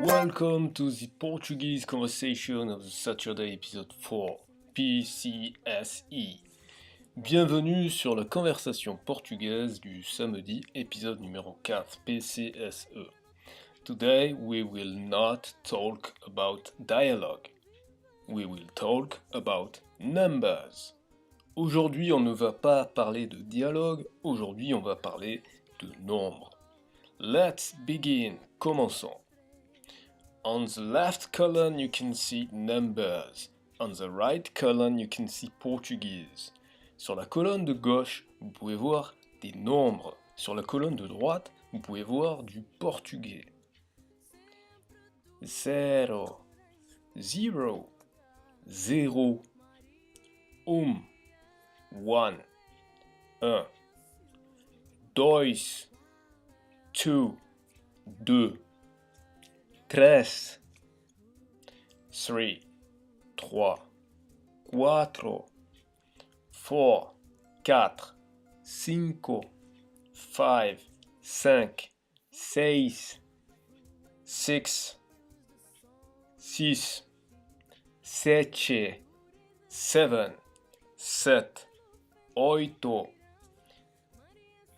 Welcome to the Portuguese conversation of the Saturday episode 4, PCSE. Bienvenue sur la conversation portugaise du samedi, épisode numéro 4, PCSE. Today we will not talk about dialogue. We will talk about numbers. Aujourd'hui, on ne va pas parler de dialogue, aujourd'hui, on va parler de nombres. Let's begin. Commençons. On the left column, you can see numbers. On the right column, you can see Portuguese. Sur la colonne de gauche, vous pouvez voir des nombres. Sur la colonne de droite, vous pouvez voir du portugais. 0, 0, 0, 1, 1, 2, 2, 3, 3, 4, 4, 4, 5, 5, 6, 6, 6, 7, 7, 7, 8,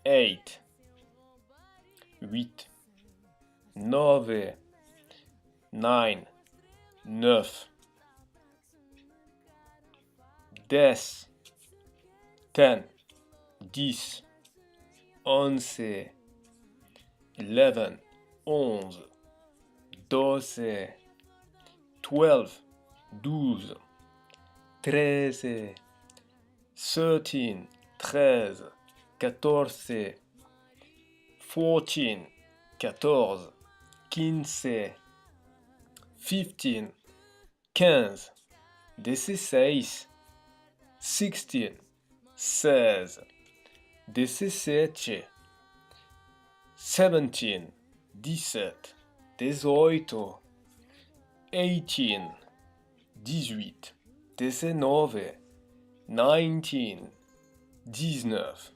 8, 8, 9, 9, 9, 10, 10, 10, 11, 11, 11, 12, 12, 12, 13, 13, 13, 14, 14, 14, 15, 15, 15, 16, 16, 16, 17, 17, 17, 18, 18, 18, 19, 19, 19.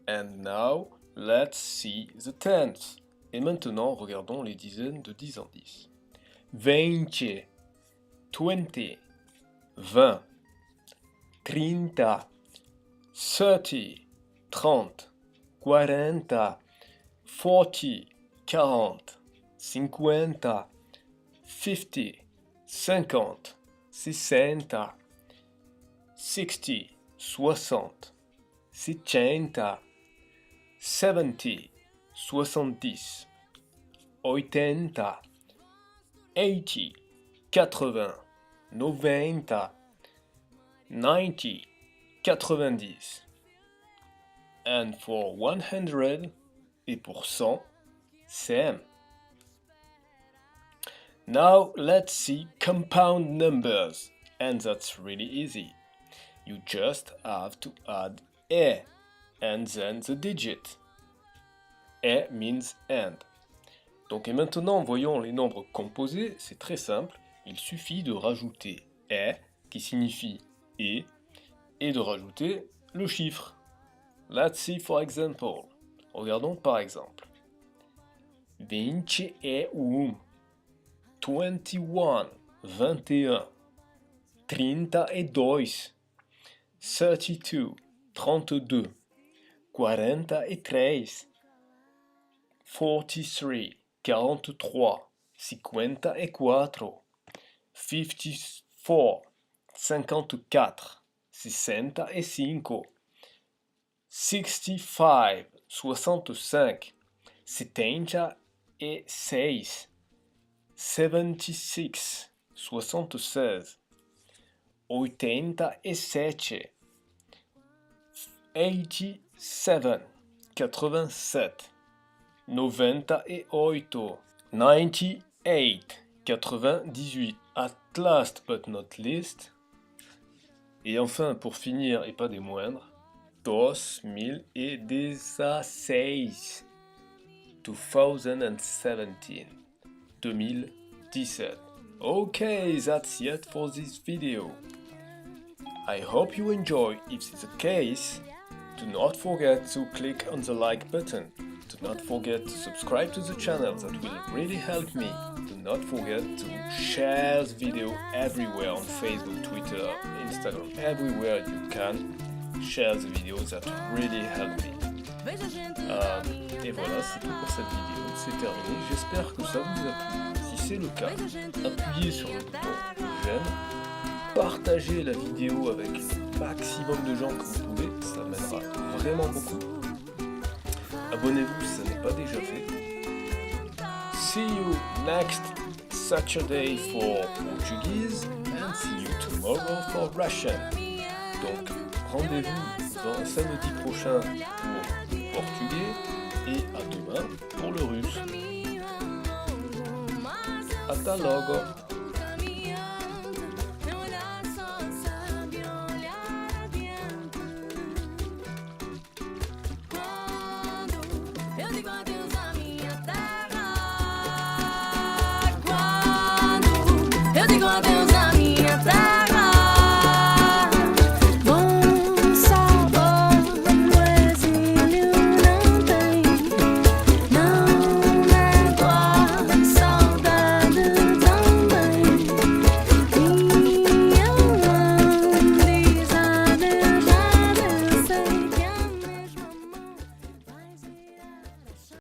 And now, let's see the tenths. Et maintenant, regardons les dizaines de 10 en 10. 20, 20, 20, 30, 30, 30, 40, 40, 40, 50, 50, 50, 60, 60, 60, 70, 70, 70, 80, 80, 80, 90, 90, 90. And for 100, et pour 100, same. Now let's see compound numbers, and that's really easy. You just have to add a, and then the digit. A means and. Donc et maintenant, voyons les nombres composés, c'est très simple. Il suffit de rajouter a, qui signifie et de rajouter le chiffre. Let's see for example. Regardons par exemple. 21, 21, 21, 32, 32, 32, 43, 43, 43, 54, 54, 54, 65, 65, 65, 76, 76, 76, 87, 87, 87, 98, 98, 98. At last but not least. Et enfin, pour finir et pas des moindres, 2016. 2017. 2017. Okay, that's it for this video. I hope you enjoy. If it's the case, do not forget to click on the like button. Do not forget to subscribe to the channel, that will really help me. Do not forget to share the video everywhere on Facebook, Twitter, Instagram, everywhere you can. Share the video, that really help me. Et voilà, c'est tout pour cette vidéo, c'est terminé. J'espère que ça vous a plu. Si c'est le cas, appuyez sur le bouton j'aime, partagez la vidéo avec le maximum de gens que vous pouvez, ça m'aidera vraiment beaucoup. Abonnez-vous si ça n'est pas déjà fait. See you next Saturday for Portuguese and see you tomorrow for Russian. Donc rendez-vous samedi prochain pour portugais et à demain pour le russe. Hasta logo!